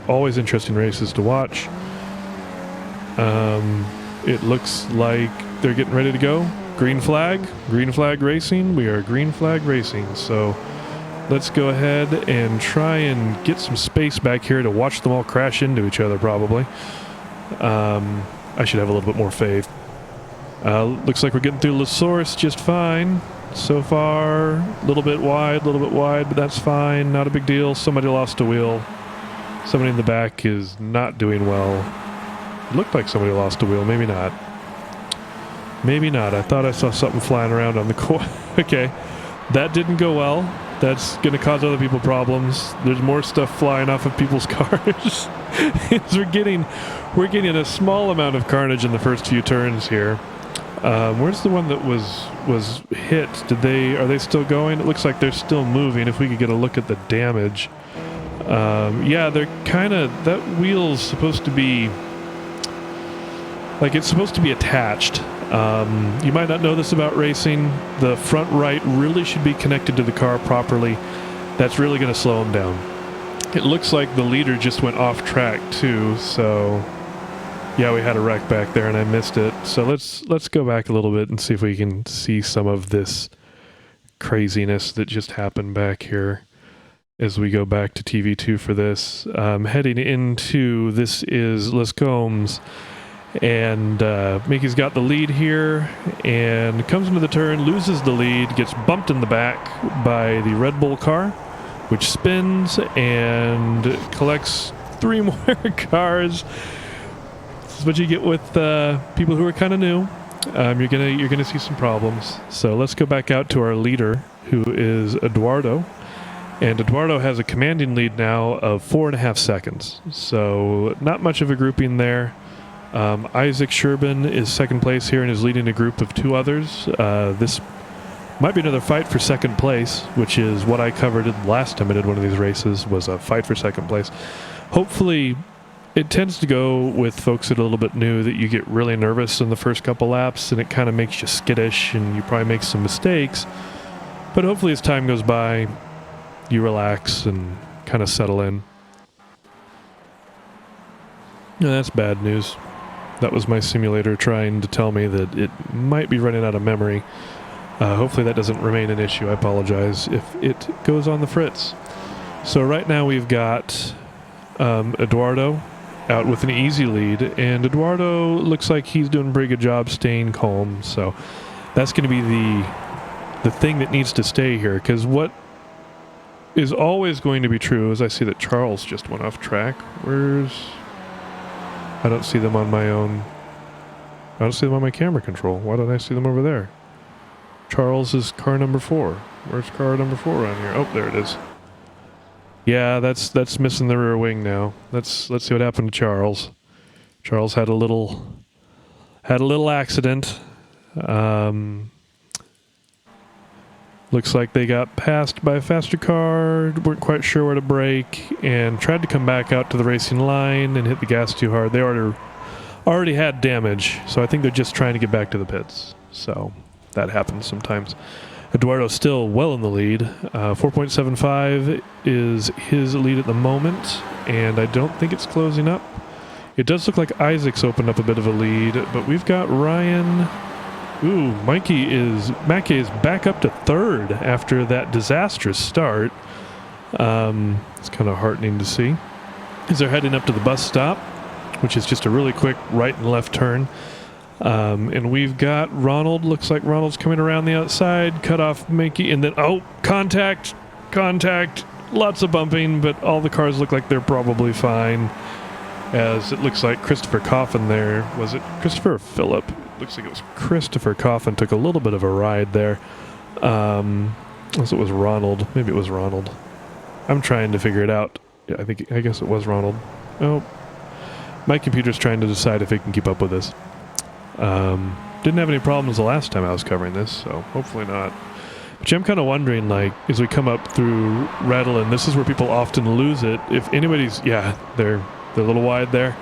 always interesting races to watch. It looks like they're getting ready to go. Green flag racing. We are green flag racing. So let's go ahead and try and get some space back here to watch them all crash into each other, probably. I should have a little bit more faith. Looks like we're getting through La Source just fine. So far, a little bit wide, but that's fine. Not a big deal. Somebody lost a wheel. Somebody in the back is not doing well. Looked like somebody lost a wheel. Maybe not. Maybe not. I thought I saw something flying around on the course. Okay. That didn't go well. That's going to cause other people problems. There's more stuff flying off of people's cars. we're getting a small amount of carnage in the first few turns here. Where's the one that was hit? Are they still going? It looks like they're still moving. If we could get a look at the damage. Yeah, they're kind of, that wheel's supposed to be, like, it's supposed to be attached. You might not know this about racing. The front right really should be connected to the car properly. That's really going to slow them down. It looks like the leader just went off track too, so yeah, we had a wreck back there and I missed it. So let's go back a little bit and see if we can see some of this craziness that just happened back here as we go back to TV2 for this. Heading into, this is Les Combs. And Mayke's got the lead here and comes into the turn, loses the lead, gets bumped in the back by the Red Bull car, which spins and collects 3 more cars. This is what you get with people who are kind of new. You're gonna see some problems. So let's go back out to our leader, who is Eduardo. And Eduardo has a commanding lead now of 4.5 seconds. So not much of a grouping there. Isaac Sherbin is second place here and is leading a group of 2 others. This might be another fight for second place, which is what I covered last time I did one of these races, was a fight for second place. Hopefully, it tends to go with folks that are a little bit new that you get really nervous in the first couple laps and it kind of makes you skittish and you probably make some mistakes. But hopefully as time goes by, you relax and kind of settle in. No, that's bad news. That was my simulator trying to tell me that it might be running out of memory. Hopefully that doesn't remain an issue. I apologize if it goes on the fritz. So right now we've got Eduardo out with an easy lead, and Eduardo looks like he's doing a pretty good job staying calm. So that's going to be the thing that needs to stay here, because what is always going to be true is I see that Charles just went off track. I don't see them on my own. I don't see them on my camera control. Why don't I see them over there? Charles is car number 4. Where's car number 4 on here? Oh, there it is. Yeah, that's missing the rear wing now. Let's see what happened to Charles. Charles had a little accident. Looks like they got passed by a faster car, weren't quite sure where to brake, and tried to come back out to the racing line and hit the gas too hard. They already had damage, so I think they're just trying to get back to the pits. So that happens sometimes. Eduardo's still well in the lead. 4.75 is his lead at the moment, and I don't think it's closing up. It does look like Isaac's opened up a bit of a lead, but we've got Ryan. Ooh, Mayke is back up to 3rd after that disastrous start. It's kind of heartening to see. As they're heading up to the bus stop, which is just a really quick right and left turn. And we've got Ronald. Looks like Ronald's coming around the outside, cut off Mayke, and then, contact. Lots of bumping, but all the cars look like they're probably fine. As it looks like Christopher Coffin there. Was it Christopher or Philip? Looks like it was Christopher Coffin. Took a little bit of a ride there. Unless it was Ronald. Maybe it was Ronald. I'm trying to figure it out. Yeah, I guess it was Ronald. Oh. My computer's trying to decide if it can keep up with this. Didn't have any problems the last time I was covering this, so hopefully not. But I'm kind of wondering, like, as we come up through Rattling, this is where people often lose it. If anybody's, yeah, they're a little wide there.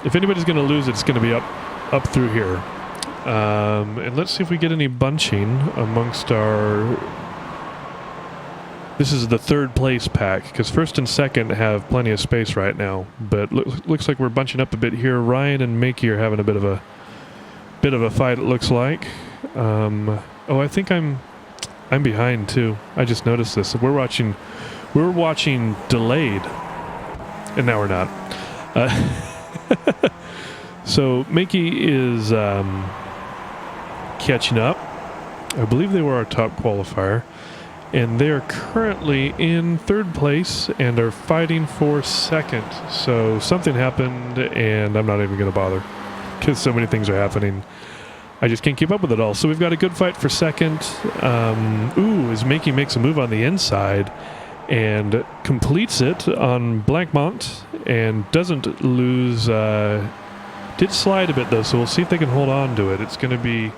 If anybody's going to lose it, it's going to be up through here. And let's see if we get any bunching amongst our This is the third place pack, because first and second have plenty of space right now. But looks like we're bunching up a bit here. Ryan and Mayke are having a bit of a fight. It looks like. Oh, I think I'm behind too. I just noticed this. We're watching delayed, and now we're not. So Mayke is catching up. I believe they were our top qualifier, and they are currently in third place and are fighting for second. So something happened, and I'm not even going to bother because so many things are happening. I just can't keep up with it all. So we've got a good fight for second. As Mayke makes a move on the inside and completes it on Blancmont and doesn't lose. Did slide a bit though, so we'll see if they can hold on to it. It's going to be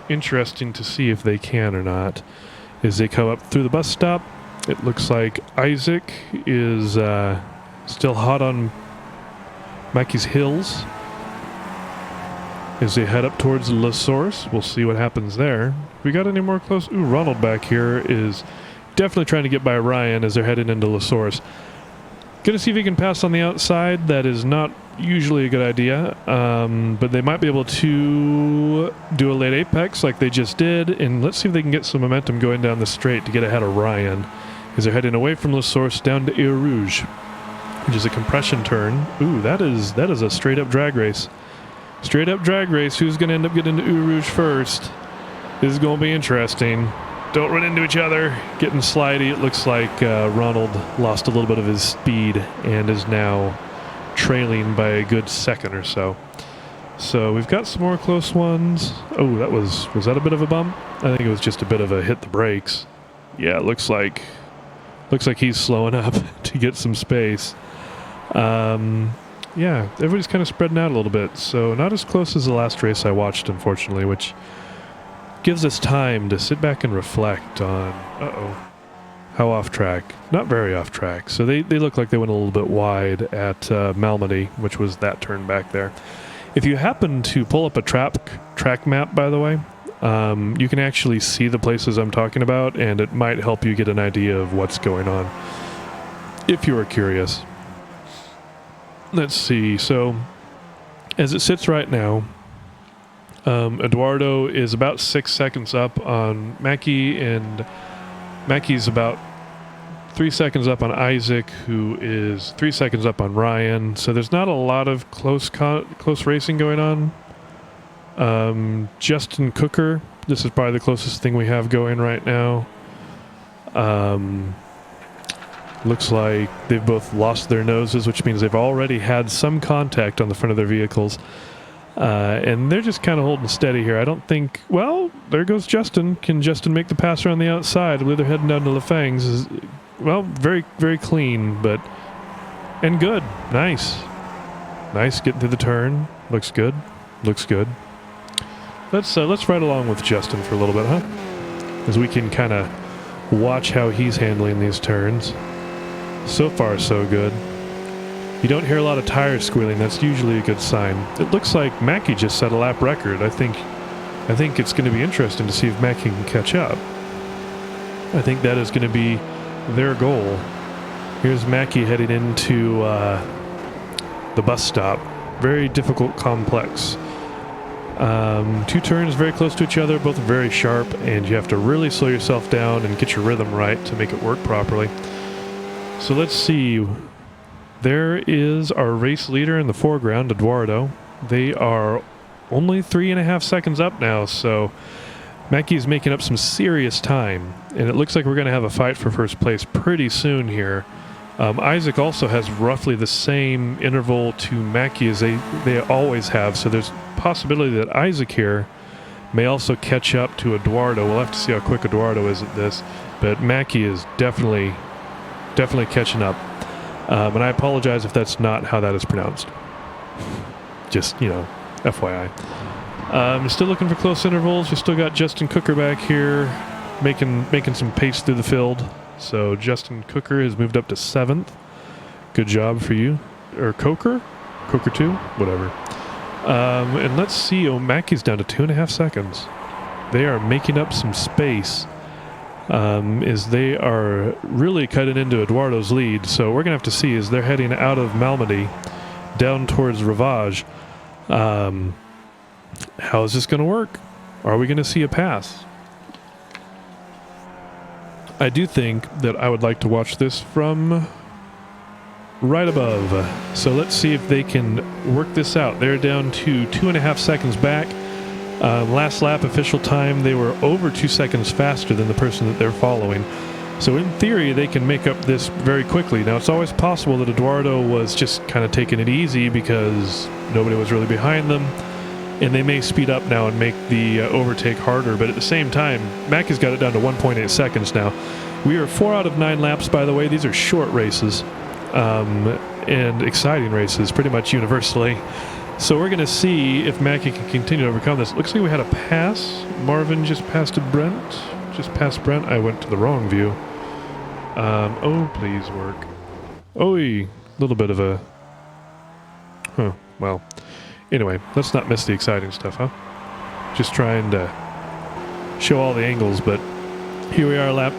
interesting to see if they can or not. As they come up through the bus stop, it looks like Isaac is still hot on Mayke's hills. As they head up towards La Source, we'll see what happens there. We got any more close? Ooh, Ronald back here is definitely trying to get by Ryan as they're heading into La Source. Gonna see if he can pass on the outside. That is not usually a good idea, but they might be able to do a late apex like they just did, and let's see if they can get some momentum going down the straight to get ahead of Ryan as they're heading away from La Source down to Eau Rouge, which is a compression turn. Ooh, that is a straight up drag race. Straight up drag race. Who's going to end up getting to Eau Rouge first? This is going to be interesting. Don't run into each other. Getting slidey. It looks like Ronald lost a little bit of his speed and is now trailing by a good second or so. So we've got some more close ones. Oh, was that a bit of a bump? I think it was just a bit of a hit the brakes. Yeah, it looks like he's slowing up to get some space. Yeah, everybody's kind of spreading out a little bit, so not as close as the last race I watched, unfortunately, which gives us time to sit back and reflect on, how off track. Not very off track. So they look like they went a little bit wide at Malmedy, which was that turn back there. If you happen to pull up a track map, by the way, you can actually see the places I'm talking about, and it might help you get an idea of what's going on, if you were curious. Let's see. So, as it sits right now, Eduardo is about 6 seconds up on Mayke, and Mackey's about 3 seconds up on Isaac, who is 3 seconds up on Ryan. So there's not a lot of close racing going on. Justin Cooker, this is probably the closest thing we have going right now. Looks like they've both lost their noses, which means they've already had some contact on the front of their vehicles. And they're just kind of holding steady here. I don't think... Well, there goes Justin. Can Justin make the pass around the outside? I believe they're heading down to Lafangs. Well, very, very clean, but... And good. Nice. Nice getting through the turn. Looks good. Looks good. Let's ride along with Justin for a little bit, huh? As we can kind of watch how he's handling these turns. So far, so good. You don't hear a lot of tires squealing. That's usually a good sign. It looks like Mayke just set a lap record. I think it's going to be interesting to see if Mayke can catch up. I think that is going to be their goal. Here's Mayke heading into the bus stop. Very difficult, complex. 2 turns very close to each other, both very sharp, and you have to really slow yourself down and get your rhythm right to make it work properly. So let's see. There is our race leader in the foreground, Eduardo. They are only 3.5 seconds up now, so Mayke is making up some serious time, and it looks like we're going to have a fight for first place pretty soon here. Isaac also has roughly the same interval to Mayke as they always have, so there's possibility that Isaac here may also catch up to Eduardo. We'll have to see how quick Eduardo is at this, but Mayke is definitely catching up. And I apologize if that's not how that is pronounced. Just, FYI. Still looking for close intervals. You still got Justin Cooker back here making some pace through the field. So Justin Cooker has moved up to 7th. Good job for you. Or Coker 2, whatever. And let's see. Mayke's down to 2.5 seconds. They are making up some space. is they are really cutting into Eduardo's lead. So we're going to have to see as they're heading out of Malmedy down towards Ravage. How is this going to work? Are we going to see a pass? I do think that I would like to watch this from right above. So let's see if they can work this out. They're down to 2.5 seconds back. Last lap official time, they were over 2 seconds faster than the person that they're following. So in theory, they can make up this very quickly. Now, it's always possible that Eduardo was just kind of taking it easy because nobody was really behind them, and they may speed up now and make the overtake harder. But at the same time, Mayke's got it down to 1.8 seconds now. We are 4 out of 9 laps, by the way. These are short races and exciting races pretty much universally. So we're going to see if Mayke can continue to overcome this. Looks like we had a pass. Marvin just passed Brent. Just past Brent. I went to the wrong view. Oh, please work. Oh, a little bit of a... Huh, well. Anyway, let's not miss the exciting stuff, huh? Just trying to show all the angles, but here we are, lap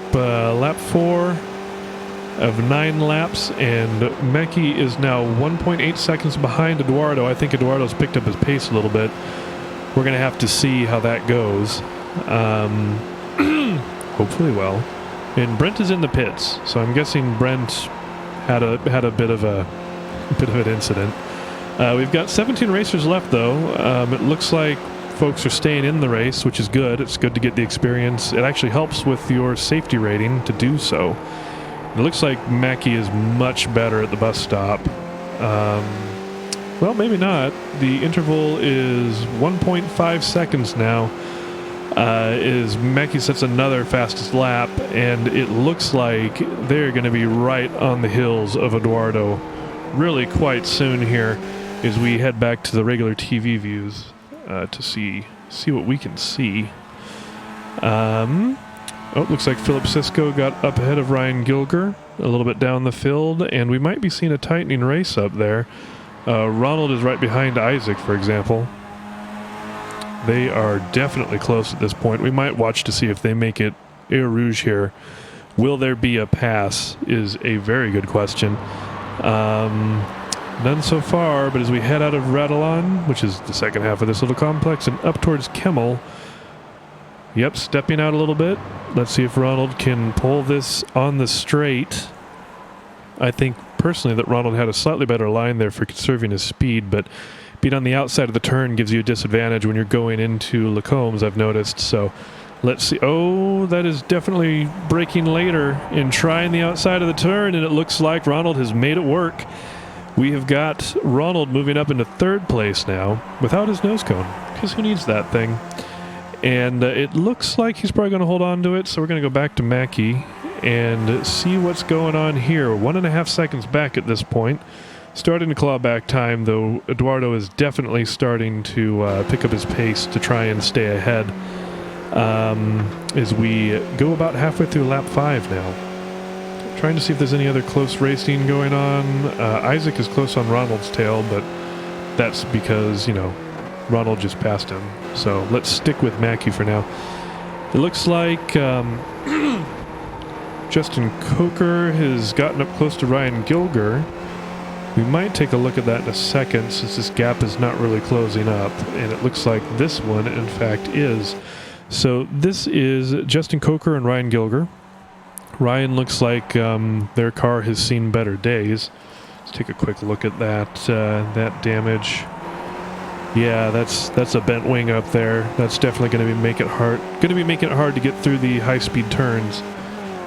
4 of 9 laps, and Mayke is now 1.8 seconds behind Eduardo. I think Eduardo's picked up his pace a little bit. We're going to have to see how that goes. Hopefully well. And Brent is in the pits, so I'm guessing Brent had a bit of an incident. We've got 17 racers left, though. It looks like folks are staying in the race, which is good. It's good to get the experience. It actually helps with your safety rating to do so. It looks like Mayke is much better at the bus stop. Well, maybe not. The interval is 1.5 seconds now. Is Mayke sets another fastest lap, and it looks like they're going to be right on the heels of Eduardo really quite soon here as we head back to the regular TV views to see what we can see. Oh, looks like Philip Sisko got up ahead of Ryan Gilger a little bit down the field, and we might be seeing a tightening race up there. Ronald is right behind Isaac, for example. They are definitely close at this point. We might watch to see if they make it Air Rouge here. Will there be a pass is a very good question. None so far, but as we head out of Radalon, which is the second half of this little complex, and up towards Kemmel, yep, stepping out a little bit. Let's see if Ronald can pull this on the straight. I think personally that Ronald had a slightly better line there for conserving his speed, but being on the outside of the turn gives you a disadvantage when you're going into Lacombe's, I've noticed. So let's see. Oh, that is definitely braking later and trying the outside of the turn, and it looks like Ronald has made it work. We have got Ronald moving up into third place now without his nose cone, because who needs that thing? And it looks like he's probably going to hold on to it, so we're going to go back to Mayke and see what's going on here. 1.5 seconds back at this point. Starting to claw back time, though Eduardo is definitely starting to pick up his pace to try and stay ahead as we go about halfway through lap 5 now. Trying to see if there's any other close racing going on. Isaac is close on Ronald's tail, but that's because, you know, Ronald just passed him. So let's stick with Mayke for now. It looks like Justin Coker has gotten up close to Ryan Gilger. We might take a look at that in a second since this gap is not really closing up, and it looks like this one in fact is. So this is Justin Coker and Ryan Gilger. Ryan looks like their car has seen better days. Let's take a quick look at that that damage. Yeah, that's a bent wing up there. That's definitely going to be making it hard to get through the high-speed turns.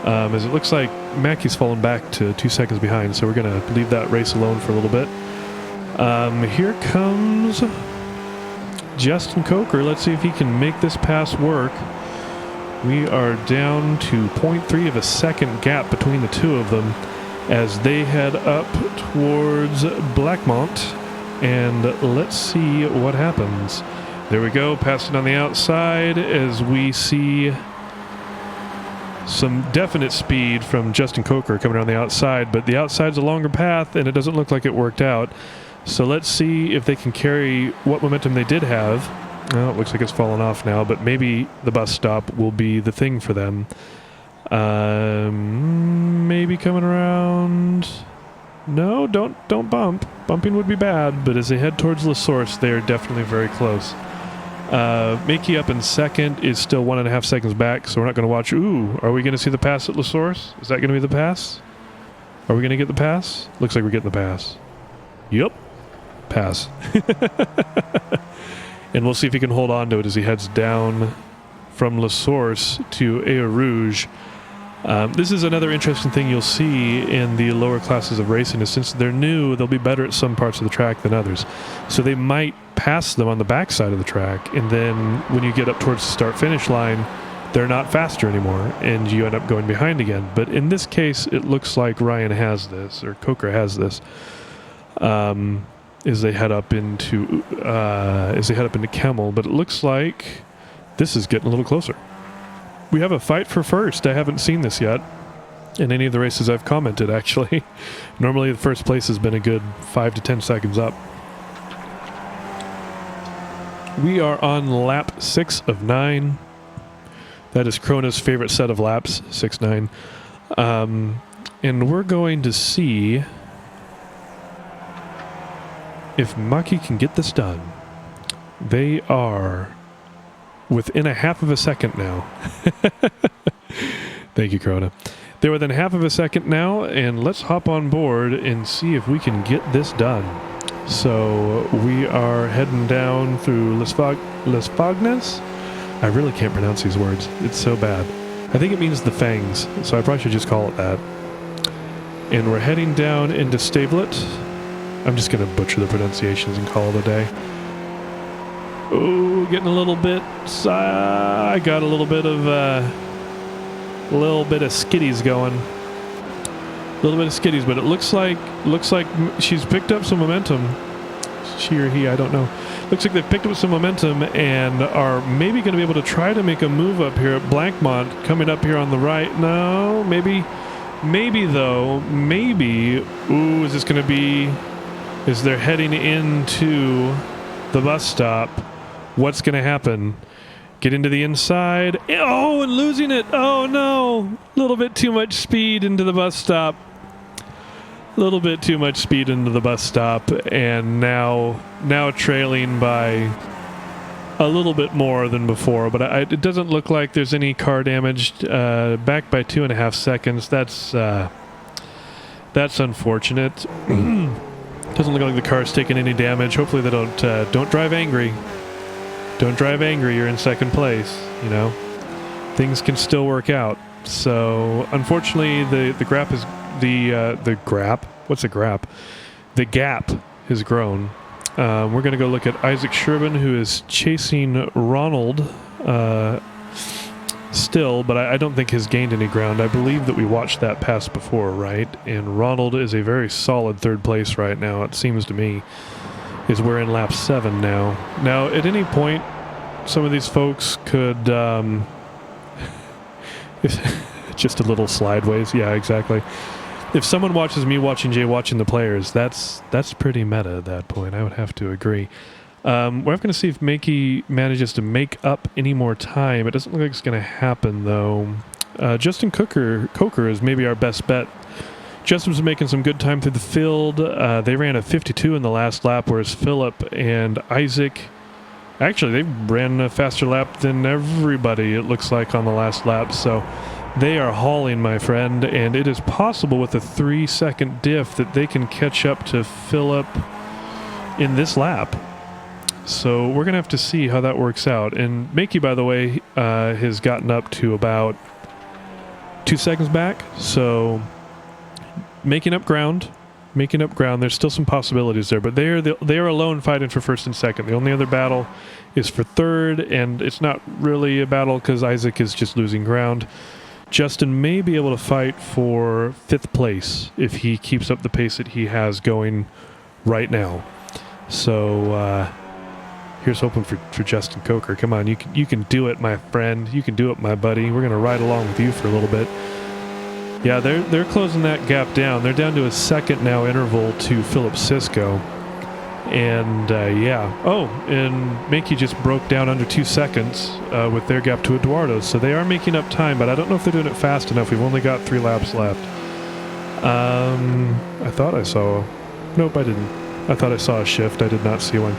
As it looks like Mayke's fallen back to 2 seconds behind, so we're going to leave that race alone for a little bit. Here comes Justin Coker. Let's see if he can make this pass work. We are down to 0.3 of a second gap between the two of them as they head up towards Blackmont, and let's see what happens. There we go, passing on the outside as we see some definite speed from Justin Coker coming around the outside, but the outside's a longer path and it doesn't look like it worked out. So let's see if they can carry what momentum they did have. Well, it looks like it's fallen off now, but maybe the bus stop will be the thing for them. Maybe coming around. No, don't bump. Bumping would be bad, but as they head towards La Source, they are definitely very close. Mayke up in second is still 1.5 seconds back, so we're not going to watch. Ooh, are we going to see the pass at La Source? Is that going to be the pass? Are we going to get the pass? Looks like we're getting the pass. Yup. Pass. And we'll see if he can hold on to it as he heads down from La Source to Eau Rouge. This is another interesting thing you'll see in the lower classes of racing is since they're new, they'll be better at some parts of the track than others. So they might pass them on the backside of the track, and then when you get up towards the start-finish line, they're not faster anymore, and you end up going behind again. But in this case, it looks like Ryan has this, or Coker has this, as they head up into Kemmel. But it looks like this is getting a little closer. We have a fight for first. I haven't seen this yet in any of the races I've commented, actually. Normally the first place has been a good 5 to 10 seconds up. We are on lap 6 of 9. That is Krona's favorite set of laps, 6-9. And we're going to see if Mayke can get this done. They are within 1/2 second now. Thank you, Krona. They're within 1/2 second now, and let's hop on board and see if we can get this done. So we are heading down through Les Fagnes. I really can't pronounce these words. It's so bad. I think it means the fangs, so I probably should just call it that. And we're heading down into Stablet. I'm just going to butcher the pronunciations and call it a day. Oh, getting a little bit. I got a little bit of skiddies going. A little bit of skiddies, but it looks like she's picked up some momentum. She or he, I don't know. Looks like they've picked up some momentum and are maybe going to be able to try to make a move up here at Blancmont, coming up here on the right. No, maybe though. Maybe. Ooh, is this going to be? Is they're heading into the bus stop? What's going to happen? Get into the inside. Oh, and losing it. Oh, no. A little bit too much speed into the bus stop. A little bit too much speed into the bus stop. And now trailing by a little bit more than before. But it doesn't look like there's any car damage. Back by 2.5 seconds. That's unfortunate. Doesn't look like the car's taking any damage. Hopefully they don't drive angry. Don't drive angry. You're in second place. You know, things can still work out. So unfortunately, the gap is the gap. What's a gap? The gap has grown. We're going to go look at Isaac Sherbin, who is chasing Ronald still, but I don't think has gained any ground. I believe that we watched that pass before, right? And Ronald is a very solid third place right now, it seems to me. Is we're in lap 7 now. Now, at any point, some of these folks could just a little slideways. Yeah, exactly. If someone watches me watching Jay watching the players, that's pretty meta at that point. I would have to agree. We're going to see if Mayke manages to make up any more time. It doesn't look like it's going to happen, though. Justin Coker is maybe our best bet. Justin was making some good time through the field. They ran a 52 in the last lap, whereas Philip and Isaac, actually, they ran a faster lap than everybody, it looks like, on the last lap. So they are hauling, my friend, and it is possible with a 3-second diff that they can catch up to Philip in this lap. So we're going to have to see how that works out. And Mayke, by the way, has gotten up to about 2 seconds back. So making up ground. There's still some possibilities there, but they are alone fighting for first and second. The only other battle is for third, and it's not really a battle because Isaac is just losing ground. Justin may be able to fight for 5th place if he keeps up the pace that he has going right now. So here's hoping for Justin Coker. Come on, you can do it, my friend. You can do it, my buddy. We're going to ride along with you for a little bit. Yeah, they're closing that gap down. They're down to a second now interval to Philip Sisko. And yeah. Oh, and Mayke just broke down under 2 seconds with their gap to Eduardo. So they are making up time, but I don't know if they're doing it fast enough. We've only got 3 laps left. I thought I saw... Nope, I didn't. I thought I saw a shift. I did not see one.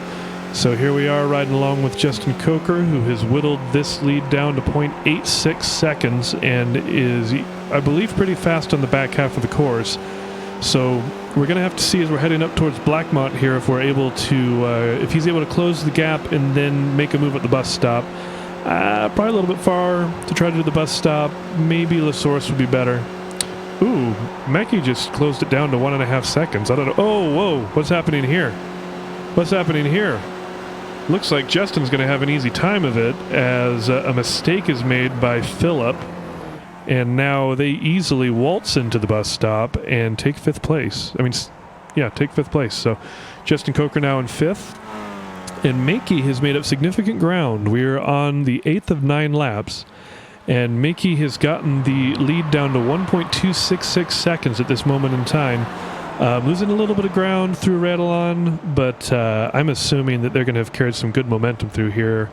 So here we are riding along with Justin Coker, who has whittled this lead down to 0.86 seconds and is, I believe, pretty fast on the back half of the course. So we're going to have to see as we're heading up towards Blackmont here if we're able to, if he's able to close the gap and then make a move at the bus stop. Probably a little bit far to try to do the bus stop. Maybe La Source would be better. Ooh, Mayke just closed it down to 1.5 seconds. I don't know. Oh, whoa, what's happening here? What's happening here? Looks like Justin's going to have an easy time of it as a mistake is made by Philip. And now they easily waltz into the bus stop and take 5th place. I mean, yeah, take 5th place. So Justin Coker now in 5th. And Mayke has made up significant ground. We're on the 8th of 9 laps. And Mayke has gotten the lead down to 1.266 seconds at this moment in time. Losing a little bit of ground through Radalon, but I'm assuming that they're going to have carried some good momentum through here.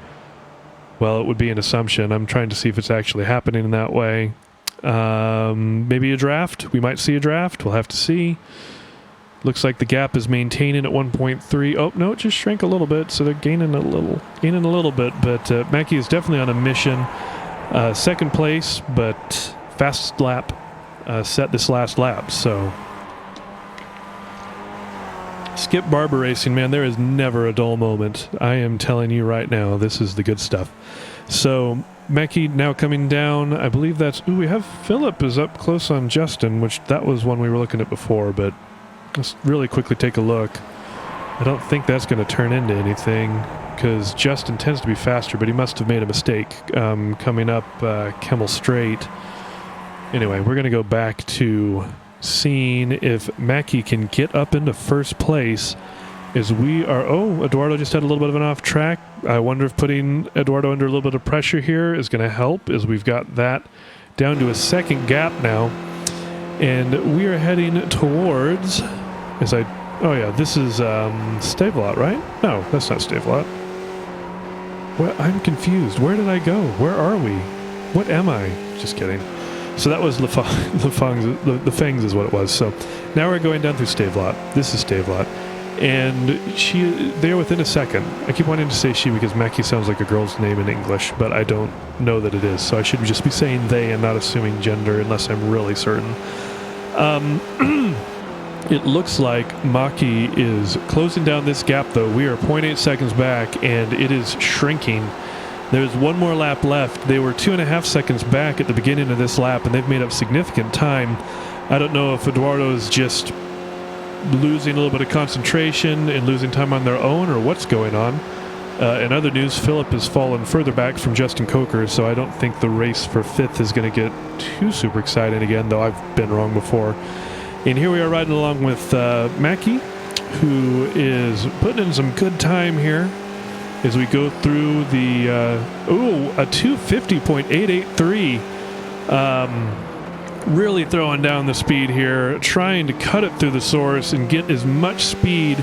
Well, it would be an assumption. I'm trying to see if it's actually happening in that way. Maybe a draft. We might see a draft. We'll have to see. Looks like the gap is maintaining at 1.3. Oh, no, it just shrank a little bit, so they're gaining a little bit. But Mayke is definitely on a mission. 2nd place, but fastest lap set this last lap, so... Skip Barber racing, man, there is never a dull moment. I am telling you right now, this is the good stuff. So, Mayke now coming down. I believe that's... Ooh, we have Philip is up close on Justin, which that was one we were looking at before, but let's really quickly take a look. I don't think that's going to turn into anything, because Justin tends to be faster, but he must have made a mistake coming up Kemmel Straight. Anyway, we're going to go back to... seeing if Mayke can get up into 1st place as we are... Oh, Eduardo just had a little bit of an off track. I wonder if putting Eduardo under a little bit of pressure here is going to help, as we've got that down to a 2nd gap now. And we are heading towards... Oh yeah, this is Stavelot, right? No, that's not Stavelot. Well, I'm confused. Where did I go? Where are we? What am I? Just kidding. So that was the Fangs is what it was. So now we're going down through Stavelot. This is Stavelot. And they're within a second. I keep wanting to say she because Mayke sounds like a girl's name in English, but I don't know that it is. So I should just be saying they and not assuming gender unless I'm really certain. It looks like Mayke is closing down this gap, though. We are 0.8 seconds back, and it is shrinking. There's one more lap left. They were 2.5 seconds back at the beginning of this lap, and they've made up significant time. I don't know if Eduardo is just losing a little bit of concentration and losing time on their own, or what's going on. In other news, Philip has fallen further back from Justin Coker, so I don't think the race for 5th is going to get too super exciting again, though I've been wrong before. And here we are riding along with Mayke, who is putting in some good time here as we go through the, a 250.883. Really throwing down the speed here, trying to cut it through the source and get as much speed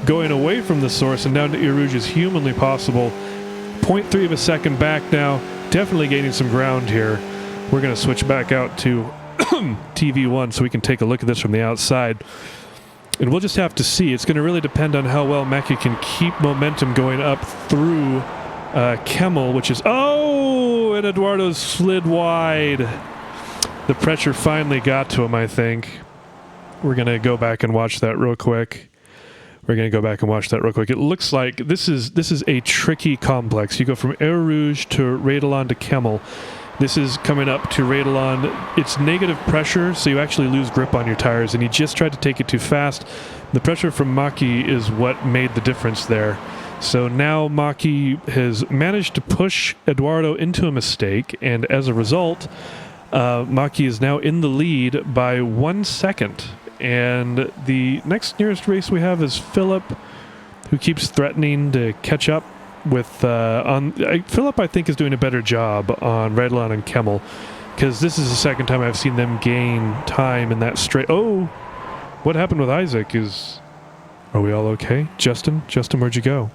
going away from the source and down to Eau Rouge as humanly possible. 0.3 of a second back now, definitely gaining some ground here. We're going to switch back out to TV1 so we can take a look at this from the outside. And we'll just have to see. It's going to really depend on how well Mayke can keep momentum going up through Kemmel, which is... Oh! And Eduardo slid wide. The pressure finally got to him, I think. We're going to go back and watch that real quick. It looks like this is a tricky complex. You go from Eau Rouge to Radalon to Kemmel. This is coming up to Radalon. It's negative pressure, so you actually lose grip on your tires, and he just tried to take it too fast. The pressure from Mayke is what made the difference there. So now Mayke has managed to push Eduardo into a mistake, and as a result, Mayke is now in the lead by 1 second. And the next nearest race we have is Philip, who keeps threatening to catch up with Philip. I think is doing a better job on Radalon and Kemmel, because this is the second time I've seen them gain time in that straight. Oh, what happened with Isaac is Are we all okay? Justin, where'd you go?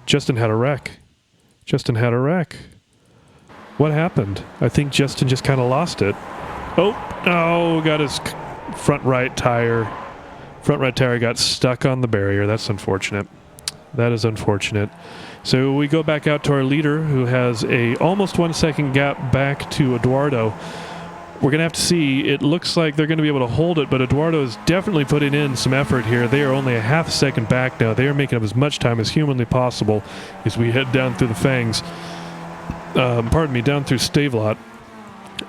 Justin had a wreck. What happened? I think Justin just kind of lost it. Oh, no, got his front right tire got stuck on the barrier. That's unfortunate. That is unfortunate. So we go back out to our leader, who has a almost 1 second gap back to Eduardo. We're going to have to see. It looks like they're going to be able to hold it, but Eduardo is definitely putting in some effort here. They are only a half second back now. They are making up as much time as humanly possible as we head down through the fangs. Down through Stavelot.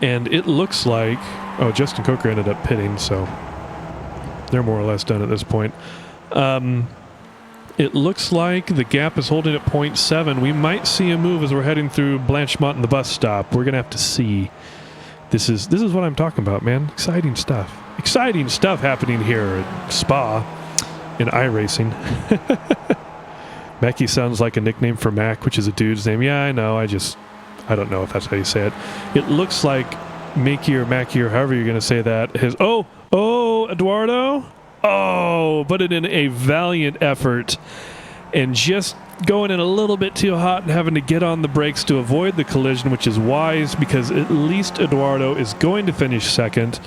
And it looks like... Oh, Justin Coker ended up pitting, so they're more or less done at this point. It looks like the gap is holding at 0.7. We might see a move as we're heading through Blanchemont and the bus stop. We're going to have to see. This is what I'm talking about, man. Exciting stuff. Exciting stuff happening here at Spa in iRacing. Mayke sounds like a nickname for Mac, which is a dude's name. Yeah, I know. I don't know if that's how you say it. It looks like Mayke or Mackie or however you're going to say that has... Oh, Eduardo? Oh, put it in a valiant effort and just going in a little bit too hot and having to get on the brakes to avoid the collision, which is wise because at least Eduardo is going to finish second,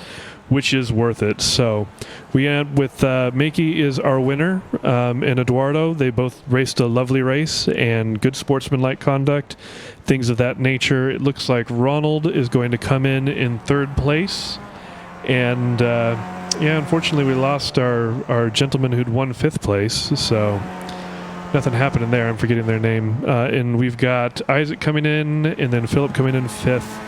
which is worth it. So we end with Mayke is our winner, and Eduardo. They both raced a lovely race and good sportsmanlike conduct, things of that nature. It looks like Ronald is going to come in third place. And unfortunately we lost our gentleman who'd won fifth place, so nothing happening there. I'm forgetting their name. And we've got Isaac coming in, and then Philip coming in fifth.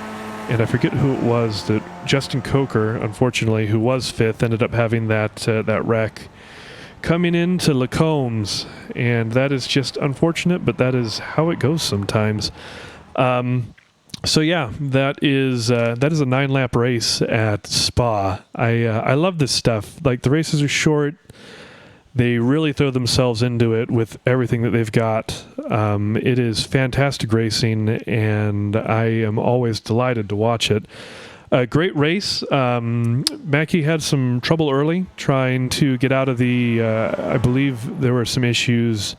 And I forget who it was that Justin Coker, unfortunately, who was fifth, ended up having that wreck coming into Lacombe's. And that is just unfortunate, but that is how it goes sometimes. So yeah, that is a 9-lap race at Spa. I love this stuff. Like, the races are short. They really throw themselves into it with everything that they've got. It is fantastic racing, and I am always delighted to watch it. A great race. Mayke had some trouble early trying to get out of the... I believe there were some issues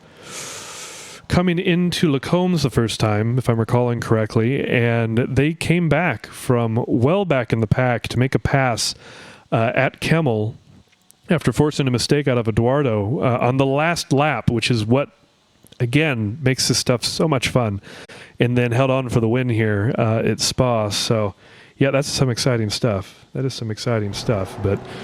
coming into Lacombe's the first time, if I'm recalling correctly, and they came back from well back in the pack to make a pass at Kemmel after forcing a mistake out of Eduardo on the last lap, which is what, again, makes this stuff so much fun, and then held on for the win here at Spa. So, yeah, that's some exciting stuff. That is some exciting stuff, but...